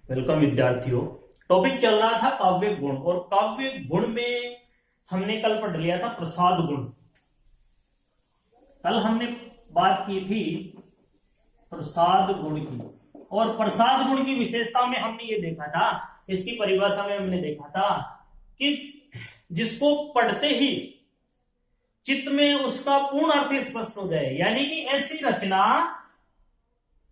Welcome विद्यार्थियों। Topic चल रहा था काव्य गुण, और काव्य गुण में हमने कल पढ़ लिया था प्रसाद गुण। कल हमने बात की थी प्रसाद गुण की, और प्रसाद गुण की विशेषता में हमने ये देखा था, इसकी परिभाषा में हमने देखा था कि जिसको पढ़ते ही चित्त में उसका पूर्ण अर्थ स्पष्ट हो जाए, यानी कि ऐसी रचना,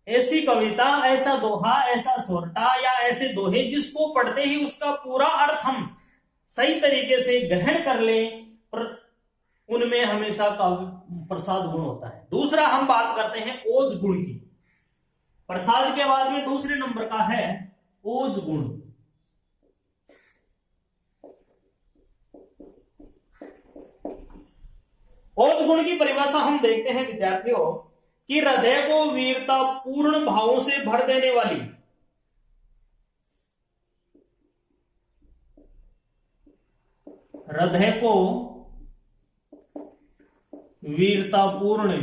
ऐसी कविता, ऐसा दोहा, ऐसा सोरठा या ऐसे दोहे जिसको पढ़ते ही उसका पूरा अर्थ हम सही तरीके से ग्रहण कर ले, उनमें हमेशा प्रसाद गुण होता है। दूसरा हम बात करते हैं ओज गुण की। प्रसाद के बाद में दूसरे नंबर का है ओज गुण। ओज गुण की परिभाषा हम देखते हैं विद्यार्थियों कि हृदय को वीरता पूर्ण भावों से भर देने वाली, हृदय को वीरतापूर्ण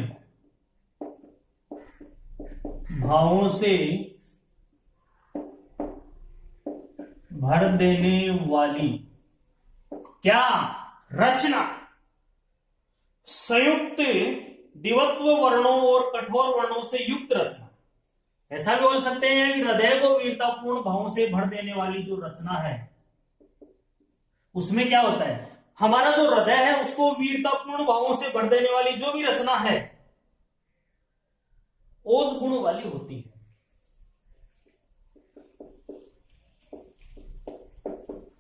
भावों से भर देने वाली क्या रचना संयुक्त दिवत्व वर्णों और कठोर वर्णों से युक्त रचना। ऐसा भी बोल सकते हैं कि हृदय को वीरतापूर्ण भावों से भर देने वाली जो रचना है, उसमें क्या होता है, हमारा जो हृदय है उसको वीरतापूर्ण भावों से भर देने वाली जो भी रचना है ओज गुण वाली होती है।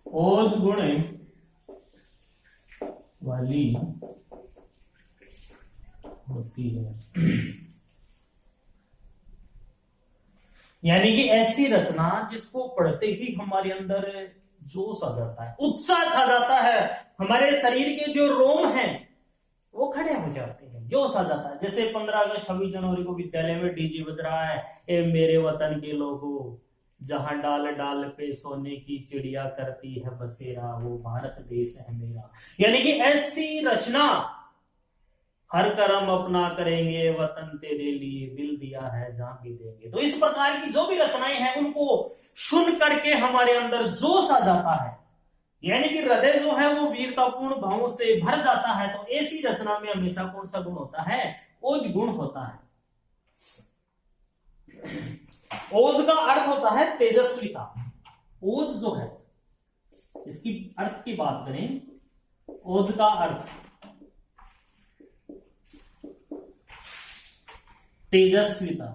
ओज गुण वाली होती है, यानी कि ऐसी रचना जिसको पढ़ते ही हमारे अंदर जोश आ जाता है, उत्साह छा जाता है, हमारे शरीर के जो रोम हैं वो खड़े हो जाते हैं, जोश आ जाता है। जैसे 15 अगस्त 26 जनवरी को विद्यालय में डीजे बज रहा है, ए मेरे वतन के लोगों, जहां डाल डाल पे सोने की चिड़िया करती है बसेरा, वो भारत देश है मेरा। यानी कि ऐसी रचना, हर कर्म अपना करेंगे वतन तेरे लिए, दिल दिया है जहां भी देंगे। तो इस प्रकार की जो भी रचनाएं हैं उनको सुन करके हमारे अंदर जोश आ जाता है, यानी कि हृदय जो है वो वीरतापूर्ण भावों से भर जाता है। तो ऐसी रचना में हमेशा कौन सा गुण होता है? ओज गुण होता है। ओज का अर्थ होता है तेजस्विता। ओज जो है, इसकी अर्थ की बात करें, ओज का अर्थ तेजस्विता।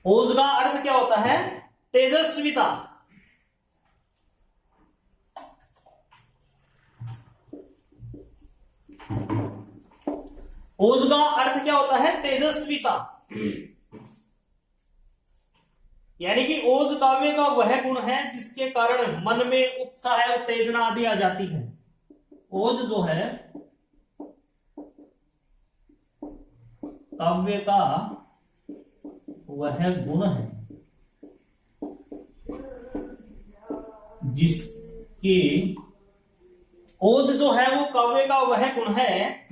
ओज का अर्थ क्या होता है? तेजस्विता। ओज का अर्थ क्या होता है? तेजस्विता। यानी कि ओज काव्य का वह गुण है जिसके कारण मन में उत्साह, उत्तेजना आदि आ जाती है। ओज जो है काव्य का वह गुण है जिसके, ओज जो है वो काव्य का वह गुण है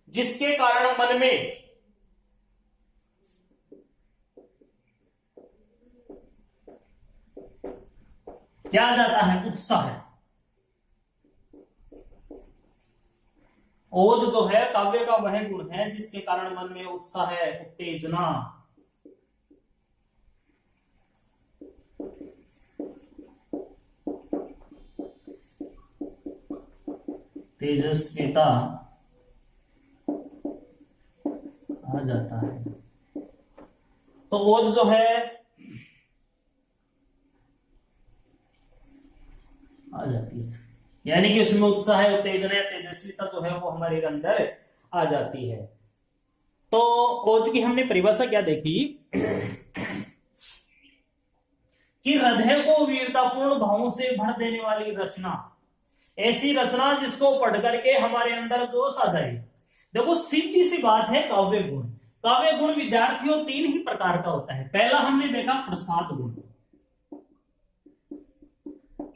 जिसके कारण मन में क्या आ जाता है? उत्साह है। ओज जो है काव्य का वह गुण है जिसके कारण मन में उत्साह है, उत्तेजना, तेजस्विता आ जाता है। तो ओज जो है आ जाती है, यानी कि उसमें उत्साह, उत्तेजना, तेजस्विता जो है वो हमारे अंदर आ जाती है। तो ओज की हमने परिभाषा क्या देखी कि हृदय को वीरतापूर्ण भावों से भर देने वाली रचना, ऐसी रचना जिसको पढ़ करके हमारे अंदर जोश आ जाए। देखो सीधी सी बात है, काव्य गुण। काव्य गुण विद्यार्थियों 3 ही प्रकार का होता है। पहला हमने देखा प्रसाद गुण।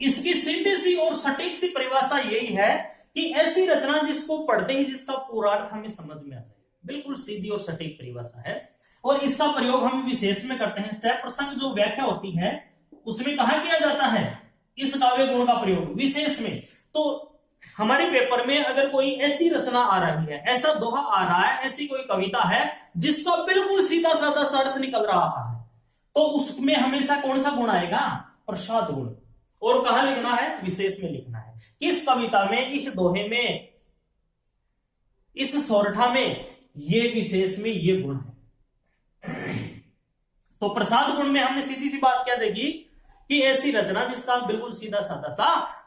इसकी सीधी सी और सटीक सी परिभाषा यही है कि ऐसी रचना जिसको पढ़ते ही जिसका पूरा अर्थ हमें समझ में आता है। बिल्कुल सीधी और सटीक परिभाषा है। और इसका प्रयोग हम विशेष में करते हैं। सप्रसंग जो व्याख्या होती है उसमें कहा किया जाता है इस काव्य गुण का प्रयोग, विशेष में। तो हमारे पेपर में अगर कोई ऐसी रचना आ रही है, ऐसा दोहा आ रहा है, ऐसी कोई कविता है जिसका बिल्कुल सीधा साधा सा अर्थ निकल रहा है, तो उसमें हमेशा कौन सा गुण आएगा? प्रसाद गुण। और कहां लिखना है? विशेष में लिखना है। किस कविता में, इस दोहे में, इस सोरठा में ये विशेष में ये गुण है। तो प्रसाद गुण में हमने सीधी सी बात क्या देखी कि ऐसी रचना जिसका बिल्कुल सीधा साधा सा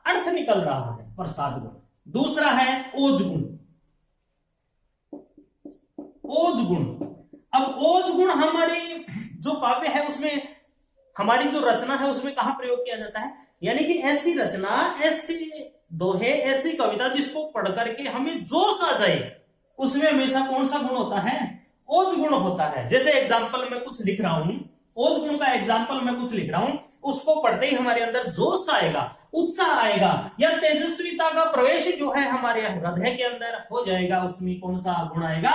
अर्थ निकल रहा है, प्रसाद गुण। दूसरा है ओज गुण। ओज गुण, अब ओज गुण हमारी जो काव्य है उसमें, हमारी जो रचना है उसमें कहां प्रयोग किया जाता है? यानी कि ऐसी रचना, ऐसी दोहे, ऐसी कविता जिसको पढ़ करके हमें जोश आ जाए, उसमें हमेशा कौन सा गुण होता है? ओज गुण होता है। जैसे एग्जाम्पल में कुछ लिख रहा हूं, ओज गुण का एग्जाम्पल में कुछ लिख रहा हूं, उसको पढ़ते ही हमारे अंदर जोश आएगा, उत्साह आएगा, या तेजस्विता का प्रवेश जो है हमारे हृदय के अंदर हो जाएगा। उसमें कौन सा गुण आएगा?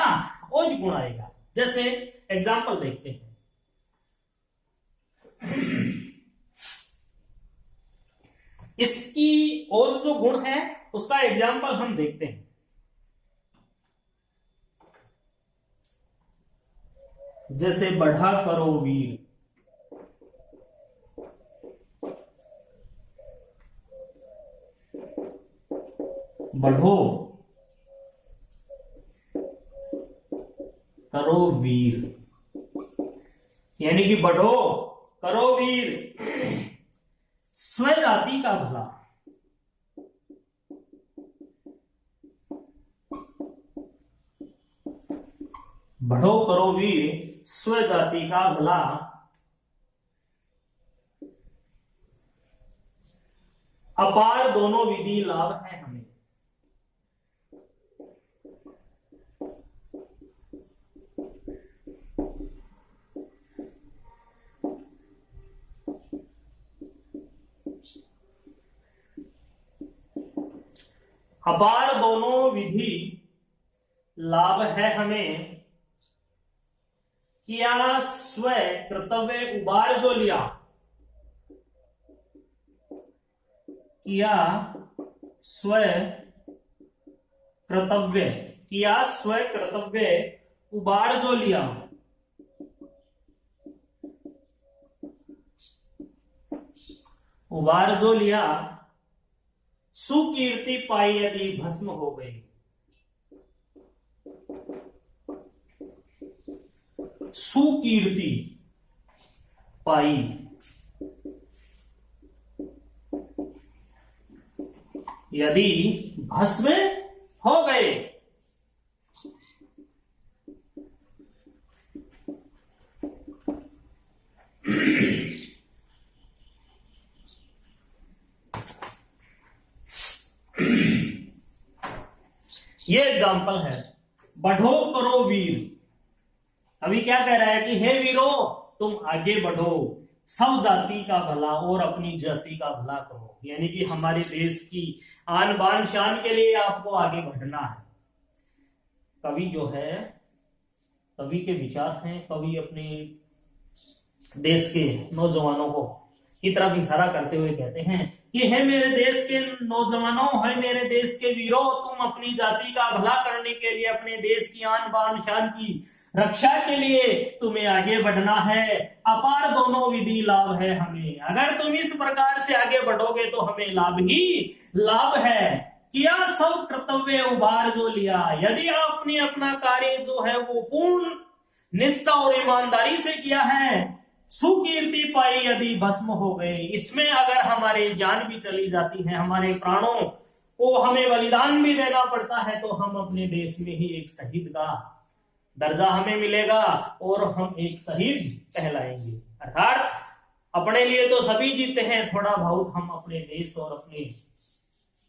ओज गुण आएगा। जैसे एग्जाम्पल देखते हैं, इसकी ओज जो गुण है उसका एग्जाम्पल हम देखते हैं। जैसे बढ़ा करो वीर, बढ़ो करो वीर, यानी कि बढ़ो करो वीर स्वजाति का भला। बढ़ो करो वीर स्वजाति का भला, अपार दोनों विधि लाभ है हमें। अपार दोनों विधि लाभ है हमें, किया स्व कर्तव्य उबार जो लिया, किया स्व कर्तव्य, किया स्व कर्तव्य उबार जो लिया, उबार जो लिया, सुकीर्ति पाई यदि भस्म हो गई। सुकीर्ति पाई यदि भस्म हो गए। ये एग्जाम्पल है। बढ़ो करो वीर, अभी क्या कह रहा है कि हे वीरो तुम आगे बढ़ो, सब जाति का भला और अपनी जाति का भला करो। यानी कि हमारे देश की आन बान शान के लिए आपको आगे बढ़ना है। कवि जो है, कवि के विचार हैं, कवि अपने देश के नौजवानों को की तरफ इशारा करते हुए कहते हैं कि हे मेरे देश के नौजवानों, है मेरे देश के वीरों, तुम अपनी जाति का भला करने के लिए, अपने देश की आन बान शान की रक्षा के लिए तुम्हें आगे बढ़ना है। अपार दोनों विधि लाभ है हमें। अगर तुम इस प्रकार से आगे बढ़ोगे तो हमें लाभ ही लाभ है। किया सब कर्तव्य उबार जो लिया, यदि आपने अपना कार्य जो है वो पूर्ण निष्ठा और ईमानदारी से किया है, सुकीर्ति पाई यदि भस्म हो गए, इसमें अगर हमारे जान भी चली जाती है, हमारे प्राणों को हमें बलिदान भी देना पड़ता है, तो हम अपने देश में ही एक शहीद का दर्जा हमें मिलेगा और हम एक शहीद कहलाएंगे। अर्थात अपने लिए तो सभी जीते हैं, थोड़ा बहुत हम अपने देश और अपनी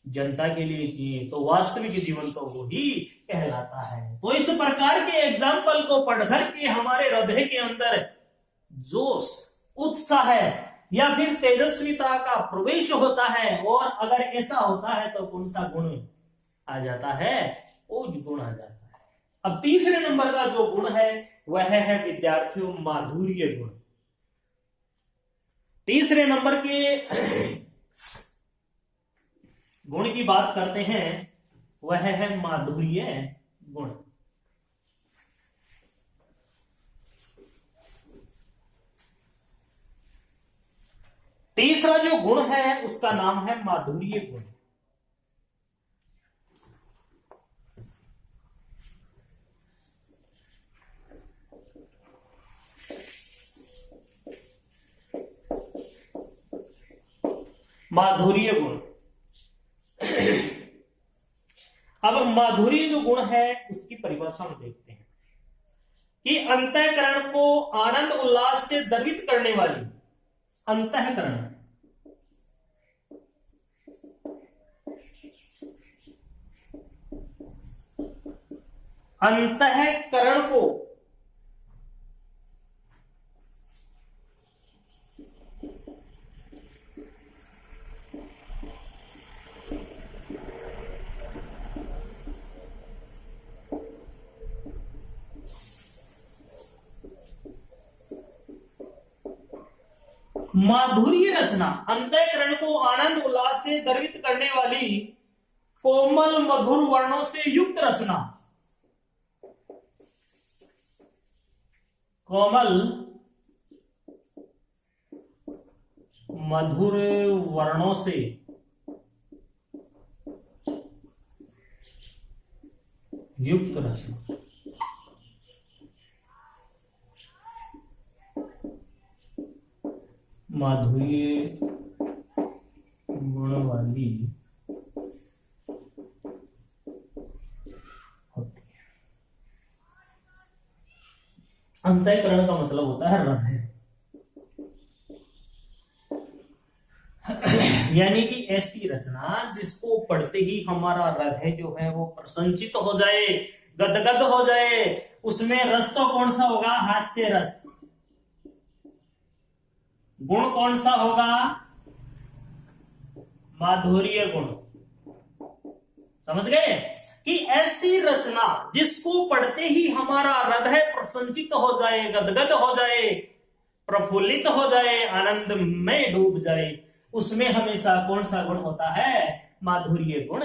जनता के लिए जिए तो वास्तविक जीवन तो वो ही कहलाता है। तो इस प्रकार के एग्जाम्पल को पढ़कर के हमारे हृदय के अंदर जोश, उत्साह या फिर तेजस्विता का प्रवेश होता है। और अगर ऐसा होता है तो कौन सा गुण आ जाता है? ओज गुण आ जाता है। अब तीसरे नंबर का जो गुण है वह है विद्यार्थियों माधुर्य गुण। तीसरे नंबर के गुण की बात करते हैं, वह है माधुर्य गुण। तीसरा जो गुण है उसका नाम है माधुर्य गुण। माधुर्य गुण। अब माधुर्य जो गुण है उसकी परिभाषा हम देखते हैं कि अंतःकरण को आनंद उल्लास से द्रवित करने वाली, अंतःकरण अंतःकरण को माधुर्य रचना, अंतःकरण को आनंद उल्लास से द्रवित करने वाली कोमल मधुर वर्णों से युक्त रचना, कोमल मधुर वर्णों से युक्त रचना। माधुर्य गुण वाली होती है। अंतःकरण का मतलब होता है हृदय, यानी कि ऐसी रचना जिसको पढ़ते ही हमारा हृदय जो है वो प्रसन्नचित हो जाए, गदगद हो जाए। उसमें रस तो कौन सा होगा? हास्य रस। गुण कौन सा होगा? माधुर्य गुण। समझ गए कि ऐसी रचना जिसको पढ़ते ही हमारा हृदय प्रसन्नचित हो जाए, गदगद हो जाए, प्रफुल्लित हो जाए, आनंद में डूब जाए, उसमें हमेशा कौन सा गुण होता है? माधुर्य गुण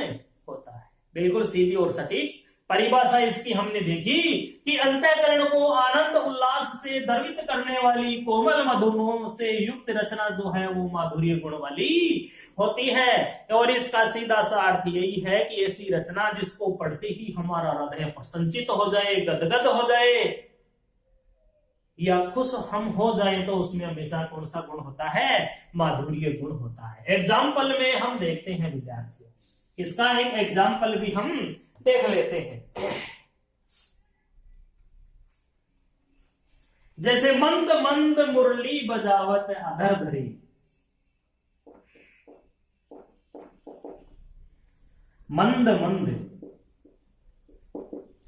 होता है। बिल्कुल सीधी और सटीक परिभाषा इसकी हमने देखी कि अंतःकरण को आनंद उल्लास से द्रवित करने वाली कोमल मधुरों से युक्त रचना जो है वो माधुर्य गुण वाली होती है। और इसका सीधा सा अर्थ यही है कि ऐसी रचना जिसको पढ़ते ही हमारा हृदय प्रसन्नचित हो जाए, गदगद हो जाए या खुश हम हो जाए, तो उसमें हमेशा कौन सा गुण होता है? माधुर्य गुण होता है। एग्जाम्पल में हम देखते हैं विद्यार्थियों, इसका एक एग्जाम्पल भी हम देख लेते हैं। जैसे मंद मंद मुरली बजावत अधर धरी, मंद मंद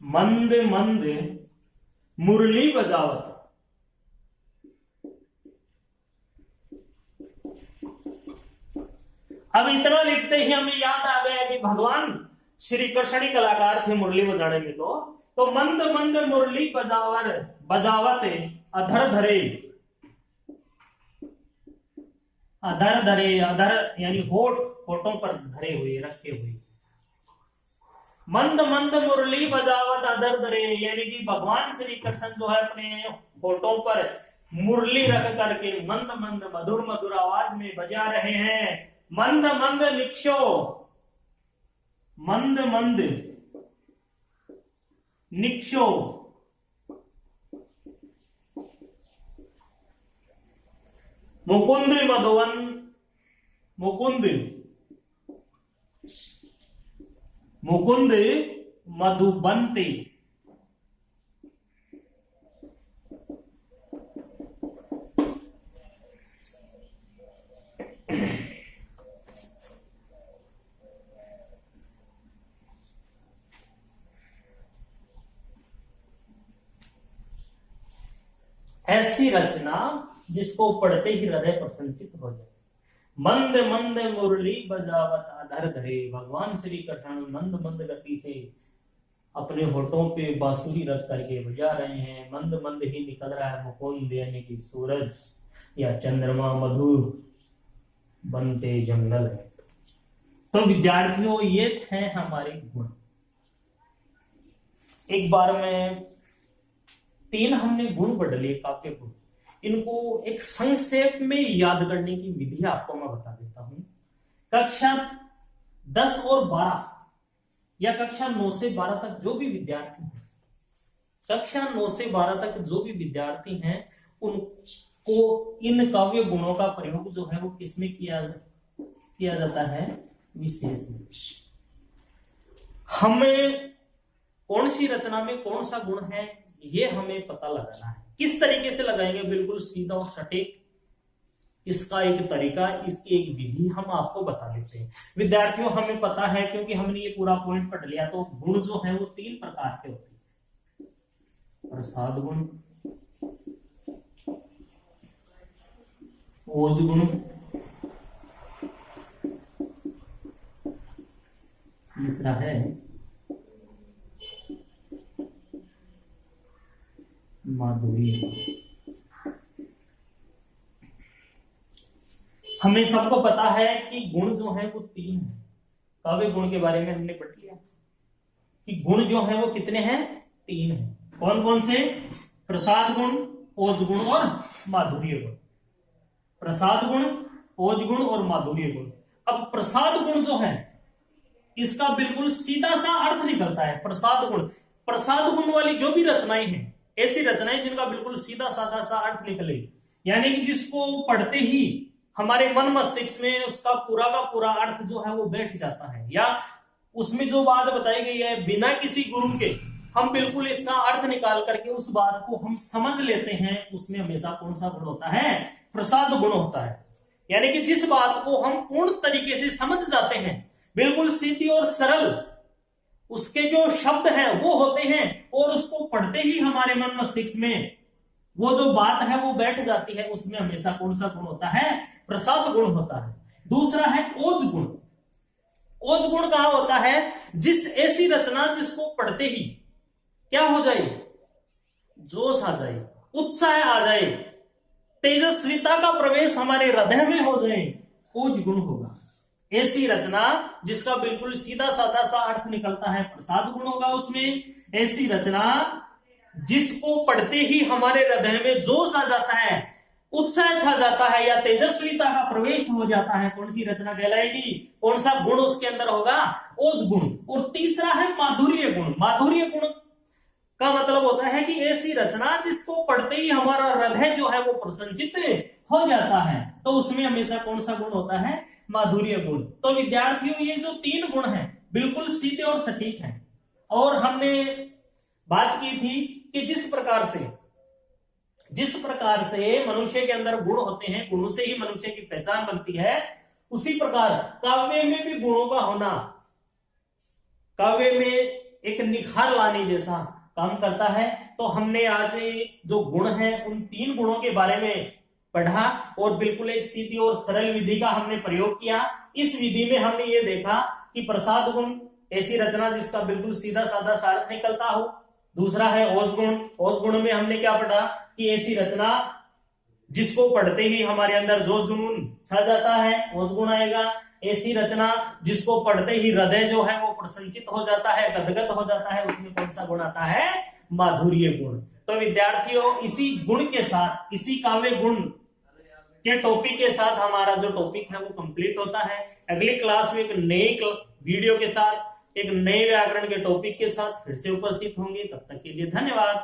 मंद मंद मुरली बजावत। अब इतना लिखते ही हमें याद आ गया कि भगवान श्री कृष्ण ही कलाकार थे मुरली बजाने में। तो मंद मंद मुरली बजावत अधर धरे, अधर धरे, अधर यानी होठ, होठों पर धरे हुए, रखे हुए। मंद मंद मुरली बजावत अधर धरे, यानी कि भगवान श्री कृष्ण जो है अपने होठों पर मुरली रख करके मंद मंद मधुर मधुर आवाज में बजा रहे हैं। मंद मंद निक्षो, मंद मंद निक्षो, मुकुंद मधुवन, मुकुंद मुकुंद मधुबंती। ऐसी रचना जिसको पढ़ते ही हृदय प्रसन्नचित हो जाए। मंद मंद मुरली बजावत अधर धरे, भगवान श्री कृष्ण मंद मंद गति से अपने होठों पे बांसुरी रख करके बजा रहे हैं, मंद मंद ही निकल रहा है मुकुंद यानी कि सूरज या चंद्रमा, मधुर बनते जंगल है। तो विद्यार्थियों ये थे हमारे गुण। एक बार में 3 हमने गुण पढ़ लिए, काव्य गुण। इनको एक संक्षेप में याद करने की विधि आपको मैं बता देता हूं। कक्षा 10 और 12 या कक्षा 9 से 12 तक जो भी विद्यार्थी हैं, कक्षा 9 से 12 तक जो भी विद्यार्थी हैं, उनको इन काव्य गुणों का प्रयोग जो है वो किसमें किया जाता है? विशेष में। हमें कौन सी रचना में कौन सा गुण है ये हमें पता लगाना है। किस तरीके से लगाएंगे? बिल्कुल सीधा और सटीक। इसका एक तरीका, इसकी एक विधि हम आपको बता देते हैं। विद्यार्थियों हमें पता है, क्योंकि हमने ये पूरा पॉइंट पढ़ लिया, तो गुण जो है वो 3 प्रकार के होते हैं। प्रसाद गुण, ओज गुण, तीसरा है माधुरी। हमें सबको पता है कि गुण जो है वो 3 है। काव्य गुण के बारे में हमने पढ़ लिया कि गुण जो है वो कितने हैं? 3 है। कौन कौन से? प्रसाद गुण, ओज गुण और माधुर्य गुण। प्रसाद गुण, ओज गुण और माधुर्य गुण। अब प्रसाद गुण जो है इसका बिल्कुल सीधा सा अर्थ निकलता है। प्रसाद गुण, प्रसाद गुण वाली जो भी रचनाएं हैं, ऐसी रचनाएं जिनका बिल्कुल सीधा साधा सा अर्थ निकले, यानी कि जिसको पढ़ते ही हमारे मन मस्तिष्क में उसका पूरा का पूरा अर्थ जो है वो बैठ जाता है, या उसमें जो बात बताई गई है बिना किसी गुरु के हम बिल्कुल इसका अर्थ निकाल करके उस बात को हम समझ लेते हैं, उसमें हमेशा कौन सा गुण होता है? प्रसाद गुण होता है। यानी कि जिस बात को हम पूर्ण तरीके से समझ जाते हैं, बिल्कुल सीधी और सरल उसके जो शब्द हैं वो होते हैं, और उसको पढ़ते ही हमारे मन मस्तिष्क में वो जो बात है वो बैठ जाती है, उसमें हमेशा कौन सा गुण होता है? प्रसाद गुण होता है। दूसरा है ओज गुण। ओज गुण कहां होता है? जिस ऐसी रचना जिसको पढ़ते ही क्या हो जाए? जोश आ जाए, उत्साह आ जाए, तेजस्विता का प्रवेश हमारे हृदय में हो जाए, ओज गुण होगा। ऐसी रचना जिसका बिल्कुल सीधा साधा सा अर्थ निकलता है, प्रसाद गुण होगा उसमें। ऐसी रचना जिसको पढ़ते ही हमारे हृदय में जोश आ जाता है, उत्साह छा जाता है, या तेजस्विता का प्रवेश हो जाता है, कौन सी रचना कहलाएगी? कौन सा गुण उसके अंदर होगा? ओज गुण। और तीसरा है माधुर्य गुण। माधुर्य गुण का मतलब होता है कि ऐसी रचना जिसको पढ़ते ही हमारा हृदय जो है वो प्रसन्नचित हो जाता है, तो उसमें हमेशा कौन सा गुण होता है? माधुर्य गुण। तो विद्यार्थियों ये जो 3 गुण हैं बिल्कुल सीधे और सटीक हैं। और हमने बात की थी कि जिस प्रकार से मनुष्य के अंदर गुण होते हैं, गुणों से ही मनुष्य की पहचान बनती है, उसी प्रकार काव्य में भी गुणों का होना काव्य में एक निखार लाने जैसा काम करता है। तो हमने आज जो गुण है उन 3 गुणों के बारे में पढ़ा, और बिल्कुल एक सीधी और सरल विधि का हमने प्रयोग किया। इस विधि में हमने ये देखा कि प्रसाद गुण ऐसी रचना जिसका बिल्कुल सीधा साधा सा अर्थ निकलता हो। दूसरा है ओज गुण। ओज गुण में हमने क्या पढ़ा कि ऐसी रचना जिसको पढ़ते ही हमारे अंदर जोश जुनून छा जाता है, ओज गुण आएगा। ऐसी रचना जिसको पढ़ते ही हृदय जो है वो प्रसन्नचित हो जाता है, गदगद हो जाता है, उसमें कौन सा गुण आता है? माधुर्य गुण। तो विद्यार्थियों इसी गुण के साथ, इसी काव्य गुण के टॉपिक के साथ हमारा जो टॉपिक है वो कंप्लीट होता है। अगली क्लास में एक नए वीडियो के साथ, एक नए व्याकरण के टॉपिक के साथ फिर से उपस्थित होंगे। तब तक के लिए धन्यवाद।